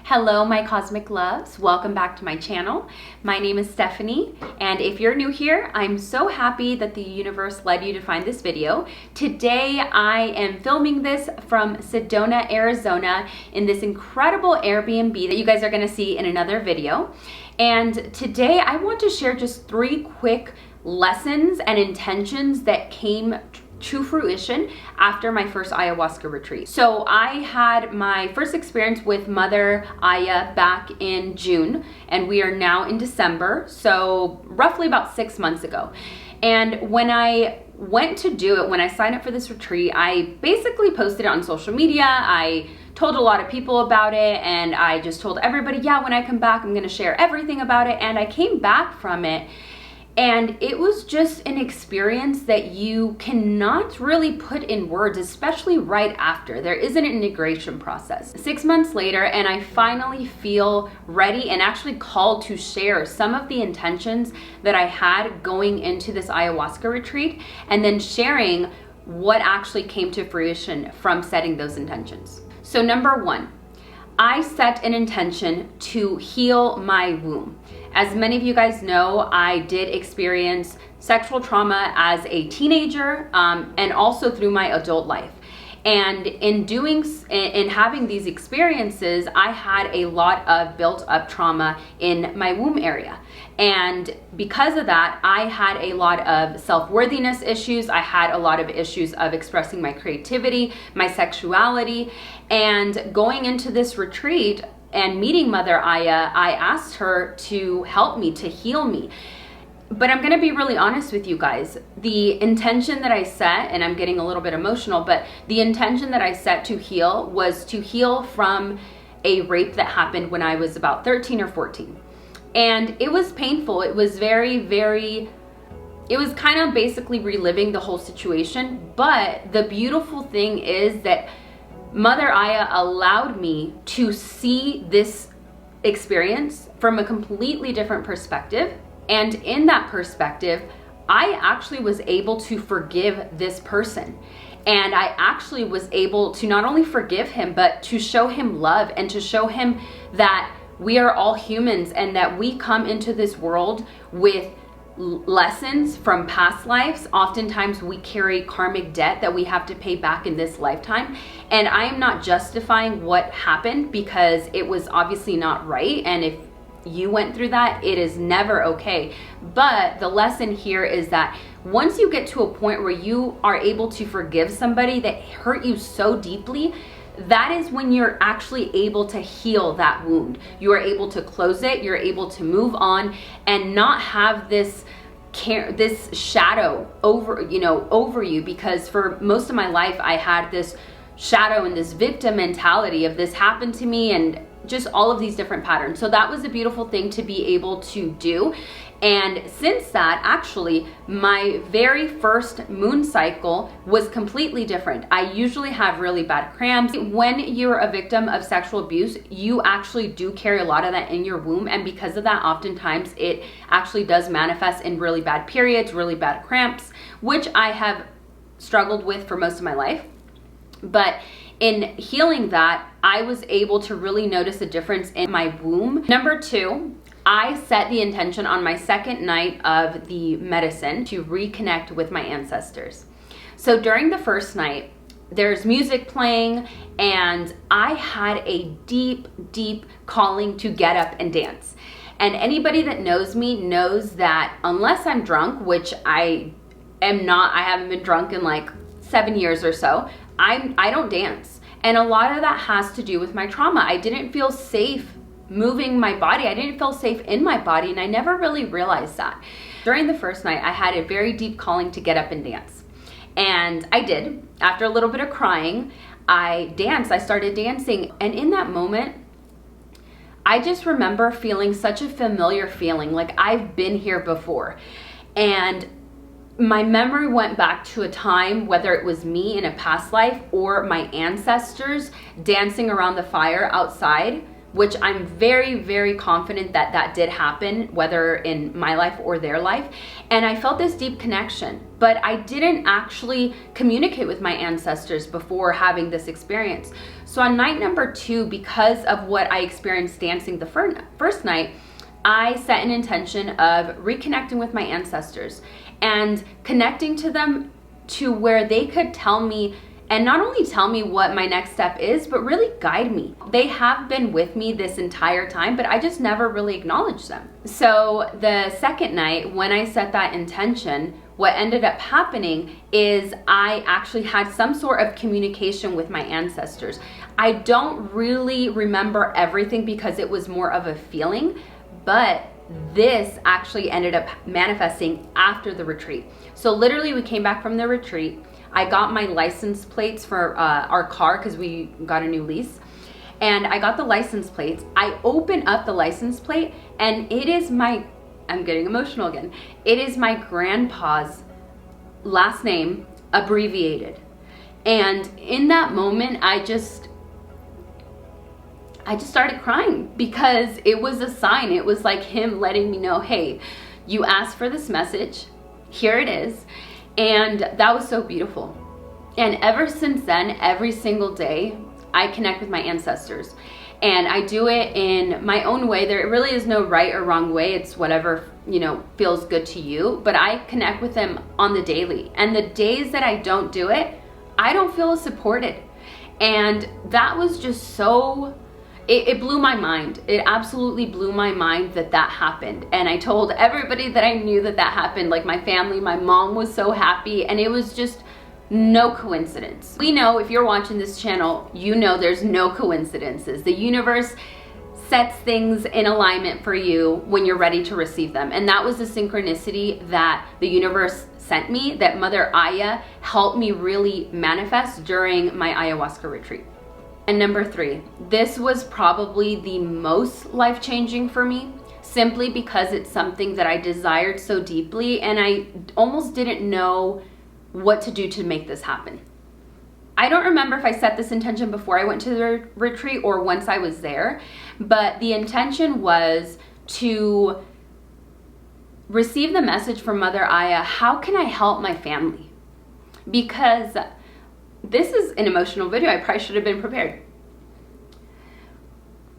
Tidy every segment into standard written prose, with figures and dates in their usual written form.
Hello, my cosmic loves. Welcome back to my channel. My name is Stephanie, and if you're new here, I'm so happy that the universe led you to find this video. Today, I am filming this from Sedona, Arizona, in this incredible Airbnb that you guys are gonna see in another video. And today, I want to share just 3 quick lessons and intentions that came to fruition after my first ayahuasca retreat. So I had my first experience with Mother Aya back in June, and we are now in December, so roughly about 6 months ago. And when I went to do it, when I signed up for this retreat, I basically posted it on social media. I told a lot of people about it, and I just told everybody, yeah, when I come back, I'm gonna share everything about it. And I came back from it, and it was just an experience that you cannot really put in words, especially right after. There is an integration process. 6 months later, and I finally feel ready and actually called to share some of the intentions that I had going into this ayahuasca retreat, and then sharing what actually came to fruition from setting those intentions. So number 1, I set an intention to heal my womb. As many of you guys know, I did experience sexual trauma as a teenager and also through my adult life. And in having these experiences, I had a lot of built up trauma in my womb area. And because of that, I had a lot of self-worthiness issues. I had a lot of issues of expressing my creativity, my sexuality. And going into this retreat and meeting Mother Aya, I asked her to help me, to heal me. But I'm gonna be really honest with you guys. The intention that I set, and I'm getting a little bit emotional, but the intention that I set to heal was to heal from a rape that happened when I was about 13 or 14. And it was painful. It was it was kind of basically reliving the whole situation. But the beautiful thing is that Mother Aya allowed me to see this experience from a completely different perspective. And in that perspective, I actually was able to forgive this person. And I actually was able to not only forgive him, but to show him love and to show him that we are all humans and that we come into this world with lessons from past lives. Oftentimes we carry karmic debt that we have to pay back in this lifetime. And I am not justifying what happened because it was obviously not right. And if you went through that, it is never okay. But the lesson here is that once you get to a point where you are able to forgive somebody that hurt you so deeply, that is when you're actually able to heal that wound. You are able to close it, you're able to move on and not have this shadow over you, because for most of my life I had this shadow and this victim mentality of this happened to me and just all of these different patterns. So that was a beautiful thing to be able to do. And since that, actually, my very first moon cycle was completely different. I usually have really bad cramps. When you're a victim of sexual abuse, you actually do carry a lot of that in your womb. And because of that, oftentimes it actually does manifest in really bad periods, really bad cramps, which I have struggled with for most of my life. But in healing that, I was able to really notice a difference in my womb. Number 2, I set the intention on my second night of the medicine to reconnect with my ancestors. So during the first night, there's music playing, and I had a deep, deep calling to get up and dance. And anybody that knows me knows that unless I'm drunk, which I am not, I haven't been drunk in like 7 years or so, I don't dance. And a lot of that has to do with my trauma. I didn't feel safe moving my body. I didn't feel safe in my body, and I never really realized that. During the first night, I had a very deep calling to get up and dance. And I did. After a little bit of crying, I danced. I started dancing. And in that moment, I just remember feeling such a familiar feeling, like I've been here before. And my memory went back to a time, whether it was me in a past life or my ancestors dancing around the fire outside which I'm very, very confident that that did happen, whether in my life or their life. And I felt this deep connection, but I didn't actually communicate with my ancestors before having this experience. So on night number 2, because of what I experienced dancing the first night, I set an intention of reconnecting with my ancestors and connecting to them to where they could tell me, and not only tell me what my next step is, but really guide me. They have been with me this entire time, but I just never really acknowledged them. So the second night, when I set that intention, what ended up happening is I actually had some sort of communication with my ancestors. I don't really remember everything because it was more of a feeling, but this actually ended up manifesting after the retreat. So literally we came back from the retreat. I got my license plates for our car because we got a new lease. And I got the license plates. I open up the license plate and it is my, I'm getting emotional again. It is my grandpa's last name abbreviated. And in that moment, I just started crying because it was a sign. It was like him letting me know, hey, you asked for this message, here it is. And that was so beautiful. And ever since then, every single day, I connect with my ancestors. And I do it in my own way. There really is no right or wrong way. It's whatever, feels good to you. But I connect with them on the daily. And the days that I don't do it, I don't feel as supported. And that was just so... It blew my mind. It absolutely blew my mind that that happened. And I told everybody that I knew that that happened, like my family. My mom was so happy, and it was just no coincidence. We know, if you're watching this channel, you know there's no coincidences. The universe sets things in alignment for you when you're ready to receive them. And that was the synchronicity that the universe sent me, that Mother Aya helped me really manifest during my ayahuasca retreat. And number 3, this was probably the most life-changing for me, simply because it's something that I desired so deeply and I almost didn't know what to do to make this happen. I don't remember if I set this intention before I went to the retreat or once I was there, but the intention was to receive the message from Mother Aya, how can I help my family? Because this is an emotional video. I probably should have been prepared.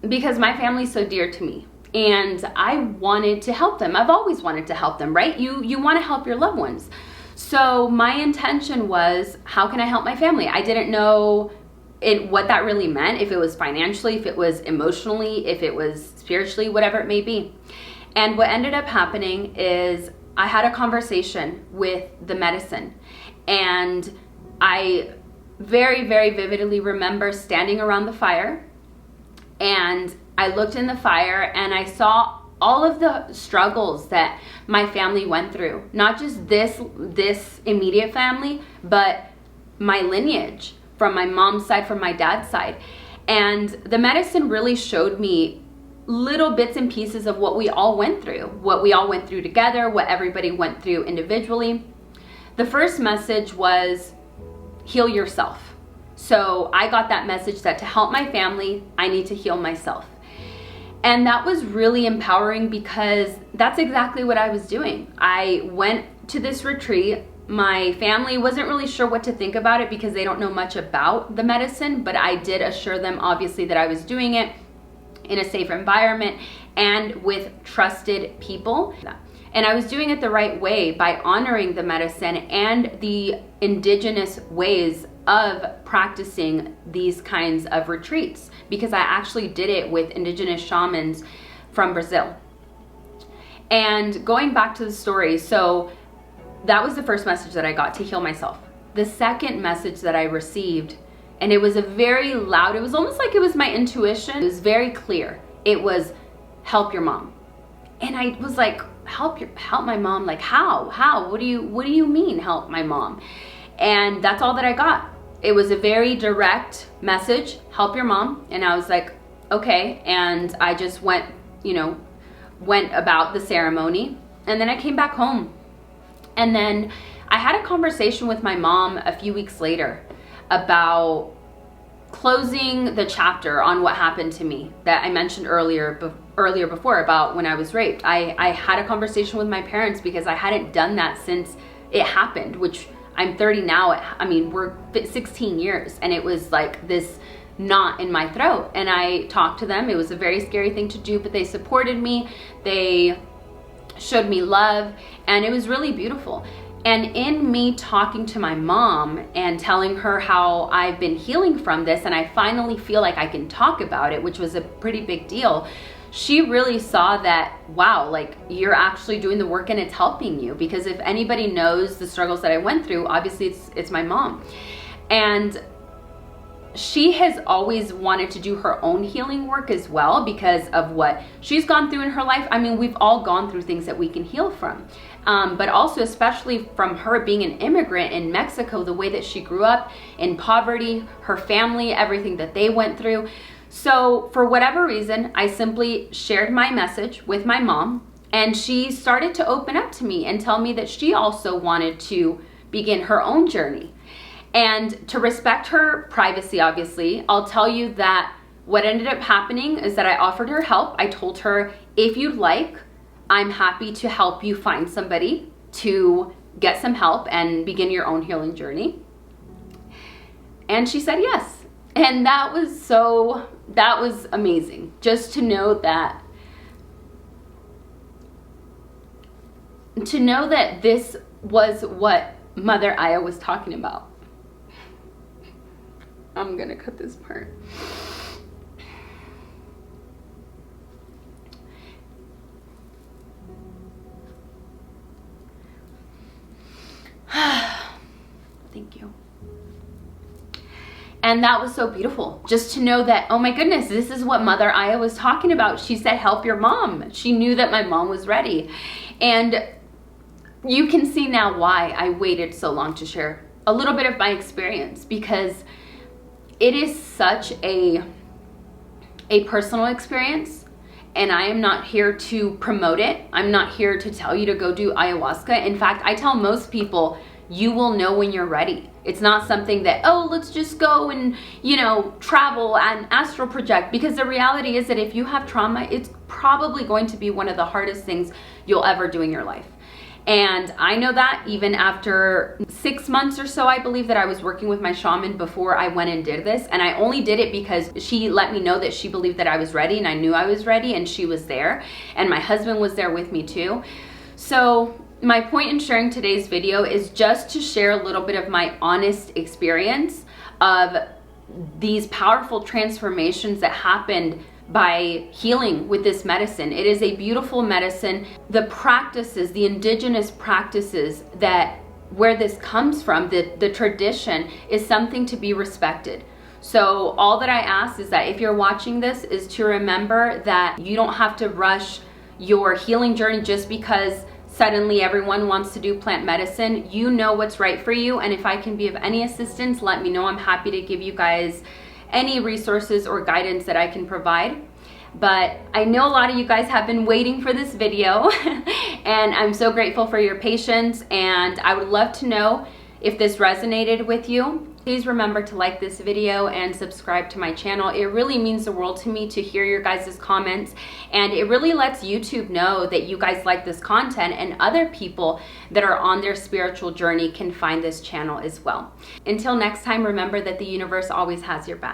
Because my family's so dear to me and I wanted to help them. I've always wanted to help them, right? You want to help your loved ones. So my intention was, how can I help my family? I didn't know what that really meant, if it was financially, if it was emotionally, if it was spiritually, whatever it may be. And what ended up happening is I had a conversation with the medicine, and I very, very vividly remember standing around the fire, and I looked in the fire and I saw all of the struggles that my family went through. Not just this immediate family, but my lineage from my mom's side, from my dad's side. And the medicine really showed me little bits and pieces of what we all went through, together, what everybody went through individually. The first message was, heal yourself. So I got that message that to help my family, I need to heal myself. And that was really empowering because that's exactly what I was doing. I went to this retreat. My family wasn't really sure what to think about it because they don't know much about the medicine, but I did assure them obviously that I was doing it in a safe environment and with trusted people. And I was doing it the right way by honoring the medicine and the indigenous ways of practicing these kinds of retreats, because I actually did it with indigenous shamans from Brazil. And going back to the story, so that was the first message that I got, to heal myself. The second message that I received, and it was a very loud, it was almost like it was my intuition. It was very clear. It was, help your mom. And I was like, help my mom? Like how? What do you mean help my mom? And that's all that I got. It was a very direct message, help your mom. And I was like, okay. And I just went about the ceremony. And then I came back home. And then I had a conversation with my mom a few weeks later about closing the chapter on what happened to me that I mentioned earlier before about when I was raped. I had a conversation with my parents because I hadn't done that since it happened, which I'm 30 now. I mean, we're 16 years, and it was like this knot in my throat. And I talked to them. It was a very scary thing to do, but they supported me. They showed me love, and it was really beautiful. And in me talking to my mom and telling her how I've been healing from this, and I finally feel like I can talk about it, which was a pretty big deal, she really saw that, wow, like, you're actually doing the work and it's helping you. Because if anybody knows the struggles that I went through, obviously it's my mom. And she has always wanted to do her own healing work as well because of what she's gone through in her life. I mean, we've all gone through things that we can heal from. But also especially from her being an immigrant in Mexico, the way that she grew up in poverty, her family, everything that they went through. So for whatever reason, I simply shared my message with my mom, and she started to open up to me and tell me that she also wanted to begin her own journey. And to respect her privacy, obviously, I'll tell you that what ended up happening is that I offered her help. I told her, if you'd like, I'm happy to help you find somebody to get some help and begin your own healing journey. And she said yes. And that was amazing. Just to know that this was what Mother Aya was talking about. I'm gonna cut this part. Thank you. And that was so beautiful, just to know that, oh my goodness, this is what Mother Aya was talking about. She said, help your mom. She knew that my mom was ready. And you can see now why I waited so long to share a little bit of my experience, because it is such a personal experience, and I am not here to promote it. I'm not here to tell you to go do ayahuasca. In fact, I tell most people, you will know when you're ready. It's not something that, oh, let's just go and, travel and astral project. Because the reality is that if you have trauma, it's probably going to be one of the hardest things you'll ever do in your life. And I know that even after 6 months or so, I believe, that I was working with my shaman before I went and did this. And I only did it because she let me know that she believed that I was ready, and I knew I was ready, and she was there. And my husband was there with me too. So my point in sharing today's video is just to share a little bit of my honest experience of these powerful transformations that happened by healing with this medicine. It is a beautiful medicine. The practices, the indigenous practices that where this comes from, the tradition, is something to be respected. So all that I ask is that if you're watching this, is to remember that you don't have to rush your healing journey just because suddenly everyone wants to do plant medicine. You know what's right for you, and if I can be of any assistance, let me know. I'm happy to give you guys any resources or guidance that I can provide. But I know a lot of you guys have been waiting for this video and I'm so grateful for your patience, and I would love to know if this resonated with you. Please remember to like this video and subscribe to my channel. It really means the world to me to hear your guys' comments, and it really lets YouTube know that you guys like this content, and other people that are on their spiritual journey can find this channel as well. Until next time, remember that the universe always has your back.